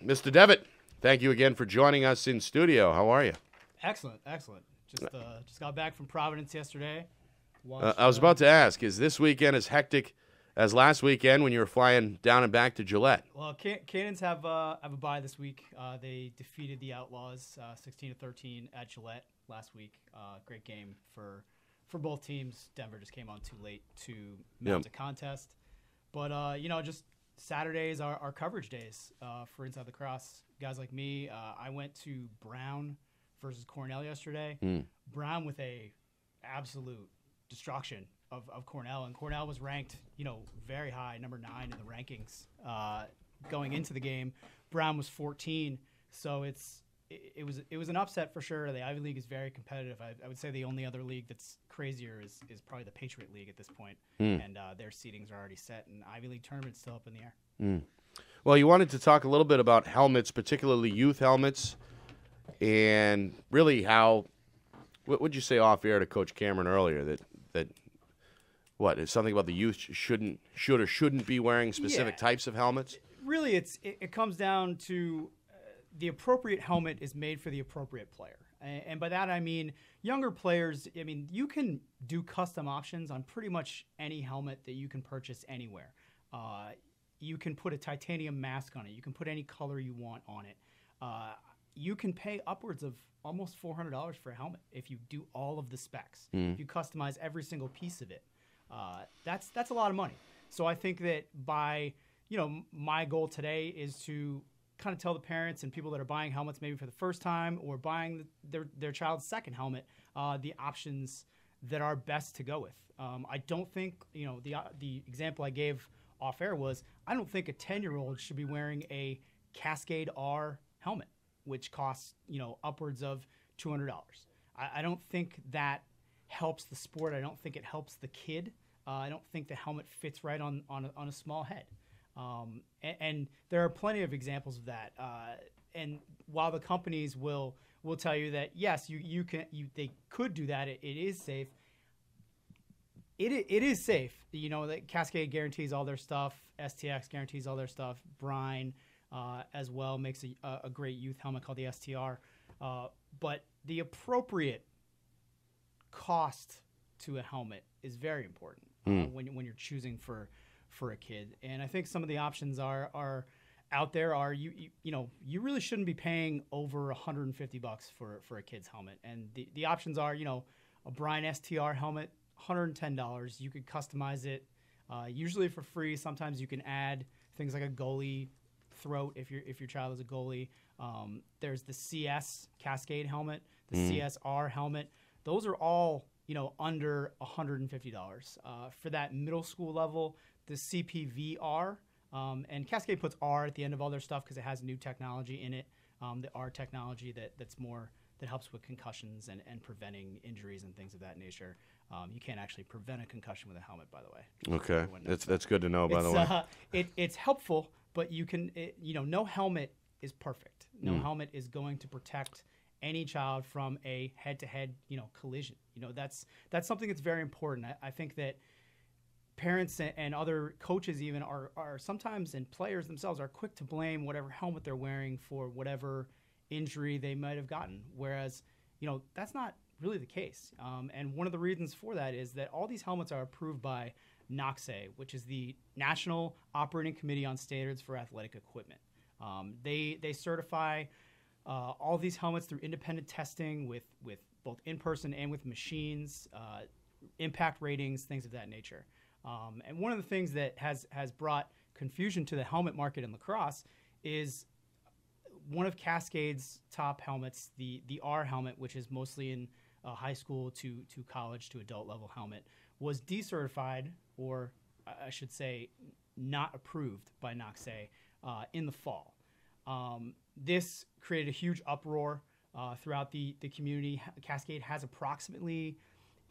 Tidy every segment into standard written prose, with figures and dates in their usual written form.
Mr. Devitt, thank you again for joining us in studio. How are you? Excellent. Just got back from Providence yesterday. I was about to ask, is this weekend as hectic as last weekend when you were flying down and back to Gillette? Well, Cannons have a bye this week. They defeated the Outlaws 16-13 at Gillette last week. Great game for both teams. Denver just came on too late to mount a contest. But, just Saturdays are our coverage days for Inside the Cross. Guys like me, I went to Brown versus Cornell yesterday. Brown with a absolute destruction of Cornell, and Cornell was ranked, very high, number 9 in the rankings going into the game. Brown was 14, so it was an upset for sure. The Ivy League is very competitive. I would say the only other league that's crazier is probably the Patriot League at this point, and their seedings are already set, and Ivy League tournament's still up in the air. Well, you wanted to talk a little bit about helmets, particularly youth helmets, and really how. What would you say off air to Coach Cameron earlier that what is something about the youth should or shouldn't be wearing specific types of helmets? Really, it comes down to the appropriate helmet is made for the appropriate player. And by that, I mean younger players. I mean, you can do custom options on pretty much any helmet that you can purchase anywhere. You can put a titanium mask on it. You can put any color you want on it. You can pay upwards of almost $400 for a helmet if you do all of the specs. If you customize every single piece of it. That's a lot of money. So I think that my goal today is to kind of tell the parents and people that are buying helmets maybe for the first time or buying their child's second helmet the options that are best to go with. I don't think the example I gave off air was I don't think a 10-year-old should be wearing a Cascade R helmet, which costs upwards of $200. I don't think that helps the sport. I don't think it helps the kid. I don't think the helmet fits right on a small head. And there are plenty of examples of that. And while the companies will tell you that yes, they could do that, it is safe. It is safe. That Cascade guarantees all their stuff. STX guarantees all their stuff. Brine as well makes a great youth helmet called the STR. But the appropriate cost to a helmet is very important when you're choosing for a kid. And I think some of the options are out there are you really shouldn't be paying over $150 for a kid's helmet. And the options are a Brine STR helmet, $110. You could customize it usually for free. Sometimes you can add things like a goalie throat if your child is a goalie. There's the CS Cascade helmet, the CSR helmet. Those are all under $150. For that middle school level, the CPVR, and Cascade puts R at the end of all their stuff because it has new technology in it. The R technology that helps with concussions and preventing injuries and things of that nature. You can't actually prevent a concussion with a helmet, by the way. Okay, that's good to know. By the way, it's helpful, but you can no helmet is perfect. No helmet is going to protect any child from a head-to-head collision. That's something that's very important. I think that parents and other coaches even are sometimes, and players themselves are quick to blame whatever helmet they're wearing for whatever injury they might have gotten, whereas that's not really the case. And one of the reasons for that is that all these helmets are approved by NOCSE, which is the National Operating Committee on Standards for Athletic Equipment. They certify all these helmets through independent testing with both in-person and with machines, impact ratings, things of that nature. And one of the things that has brought confusion to the helmet market in lacrosse is one of Cascade's top helmets, the R helmet, which is mostly in high school to college to adult level helmet, was decertified, or I should say not approved by NOCSE in the fall. This created a huge uproar throughout the community. Cascade has approximately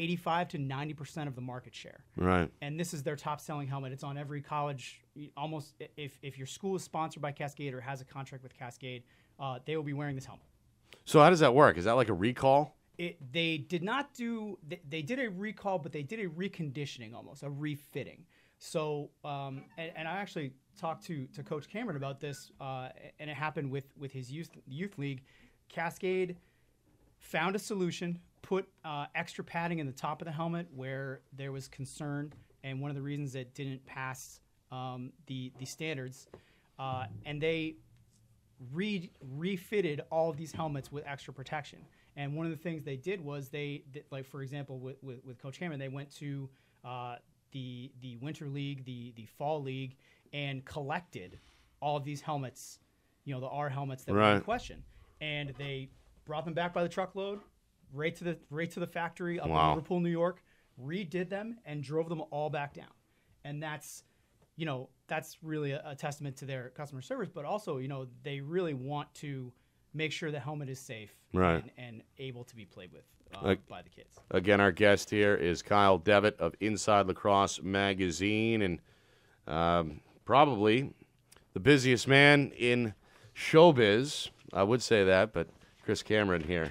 85 to 90% of the market share. Right. And this is their top selling helmet. It's on every college. Almost if your school is sponsored by Cascade or has a contract with Cascade, they will be wearing this helmet. So how does that work? Is that like a recall? They did not do. They did a recall, but they did a reconditioning, almost a refitting. So and I actually talked to Coach Cameron about this, and it happened with his youth league. Cascade found a solution, put extra padding in the top of the helmet where there was concern, and one of the reasons it didn't pass the standards, and they refitted all of these helmets with extra protection. And one of the things they did was like for example with Coach Cameron, they went to the winter league, the fall league, and collected all of these helmets, the R helmets that were in question, and they brought them back by the truckload right to the factory up in Liverpool, New York, redid them and drove them all back down. And that's really a testament to their customer service, but also, they really want to make sure the helmet is safe and able to be played with by the kids. Again, our guest here is Kyle Devitt of Inside Lacrosse Magazine, and probably the busiest man in showbiz. I would say that, but Chris Cameron here,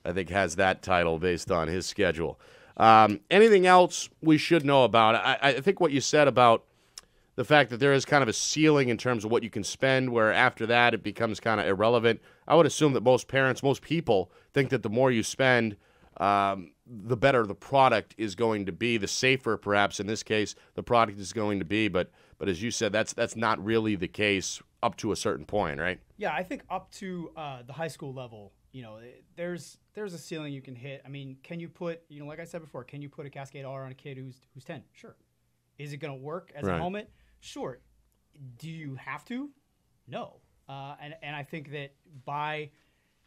I think, has that title based on his schedule. Anything else we should know about? I think what you said about the fact that there is kind of a ceiling in terms of what you can spend, where after that it becomes kind of irrelevant. I would assume that most parents, most people think that the more you spend, the better the product is going to be, the safer perhaps in this case the product is going to be. But as you said, that's not really the case up to a certain point, right? Yeah, I think up to the high school level, there's a ceiling you can hit. I mean, can you put, like I said before, can you put a Cascade R on a kid who's 10? Sure. Is it going to work as a helmet? Sure. Do you have to? No. And I think that by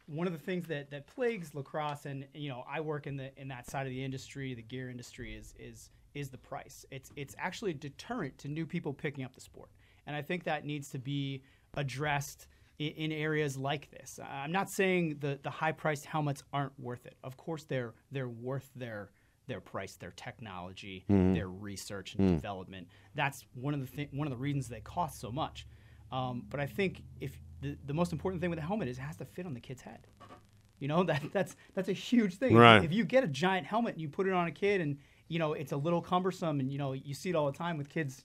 one of the things that plagues lacrosse, and I work in that side of the industry, the gear industry, is the price. It's actually a deterrent to new people picking up the sport, and I think that needs to be addressed in areas like this. I'm not saying the high-priced helmets aren't worth it. Of course, they're worth their price, their technology, their research and development. That's one of the reasons they cost so much. But I think if the most important thing with a helmet is it has to fit on the kid's head. That's a huge thing. Right. If you get a giant helmet and you put it on a kid and it's a little cumbersome, and you see it all the time with kids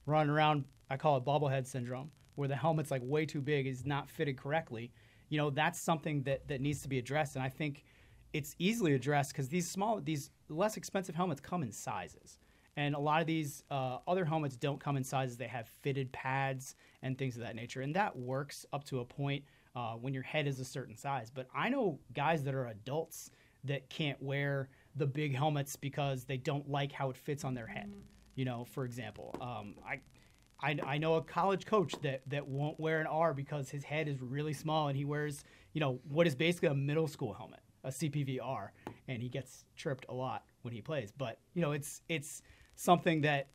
running around. I call it bobblehead syndrome, where the helmet's like way too big, is not fitted correctly. That's something that needs to be addressed, and I think it's easily addressed because these less expensive helmets come in sizes. And a lot of these other helmets don't come in sizes. They have fitted pads and things of that nature. And that works up to a point when your head is a certain size. But I know guys that are adults that can't wear the big helmets because they don't like how it fits on their head. For example, I know a college coach that won't wear an R because his head is really small, and he wears, what is basically a middle school helmet, a CPVR, and he gets tripped a lot when he plays. But it's something that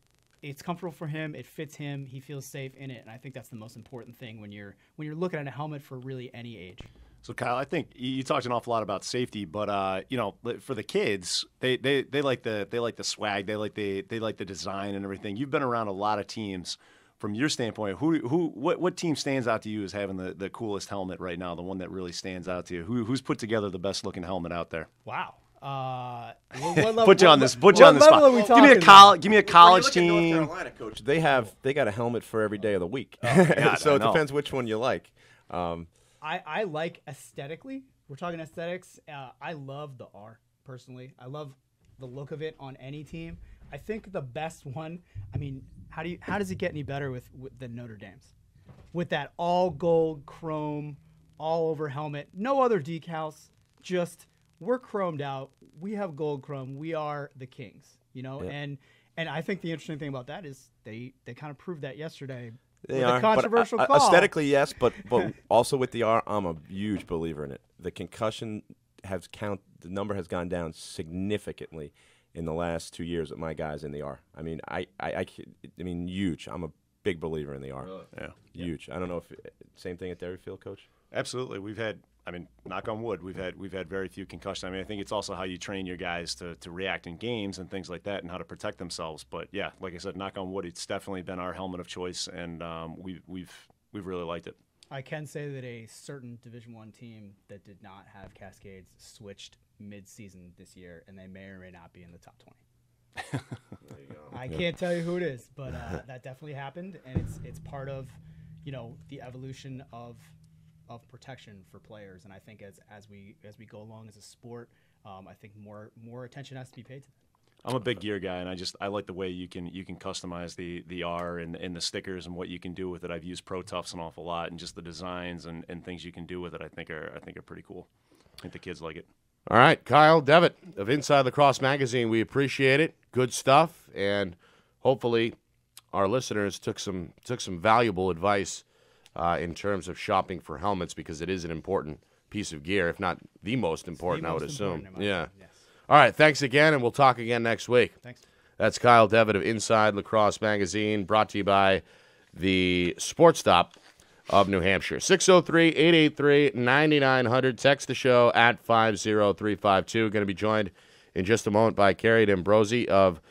it's comfortable for him, it fits him, he feels safe in it, and I think that's the most important thing when you're looking at a helmet for really any age. So Kyle, I think you talked an awful lot about safety, but for the kids, they like the swag, they like the design and everything. You've been around a lot of teams. From your standpoint, what team stands out to you as having the coolest helmet right now, the one that really stands out to you? Who's put together the best looking helmet out there? Wow. Put you on the spot. Give me a college team. North Carolina, coach, they got a helmet for every day of the week. So it depends which one you like. I like aesthetically. We're talking aesthetics. I love the R personally. I love the look of it on any team. I think the best one. I mean, how does it get any better with the Notre Dame's? With that all gold chrome, all over helmet, no other decals, just. We're chromed out. We have gold chrome. We are the kings, Yeah. And I think the interesting thing about that is they kind of proved that yesterday. They with are a controversial call. Aesthetically, yes, but also with the R, I'm a huge believer in it. The concussion the number has gone down significantly in the last 2 years with my guys in the R. I mean, I mean, huge. I'm a big believer in the R. Really? Yeah, huge. I don't know if same thing at Derryfield, Coach. Absolutely. We've had. I mean, knock on wood, we've had very few concussions. I mean, I think it's also how you train your guys to react in games and things like that, and how to protect themselves. But yeah, like I said, knock on wood, it's definitely been our helmet of choice, and we've really liked it. I can say that a certain Division I team that did not have Cascades switched mid-season this year, and they may or may not be in the top 20. I can't tell you who it is, but that definitely happened, and it's part of, the evolution of protection for players. And I think as we go along as a sport, I think more attention has to be paid to that. I'm a big gear guy, and I like the way you can customize the R and the stickers and what you can do with it. I've used Pro Toughs an awful lot, and just the designs and things you can do with it, I think are pretty cool. I think the kids like it. All right, Kyle Devitt of Inside Lacrosse Magazine, we appreciate it. Good stuff, and hopefully our listeners took some valuable advice in terms of shopping for helmets, because it is an important piece of gear, if not the most important, I would assume. Yeah. Yes. All right, thanks again, and we'll talk again next week. Thanks. That's Kyle Devitt of Inside Lacrosse Magazine, brought to you by the Sports Stop of New Hampshire. 603-883-9900. Text the show at 50352. Going to be joined in just a moment by Carrie D'Ambrosi of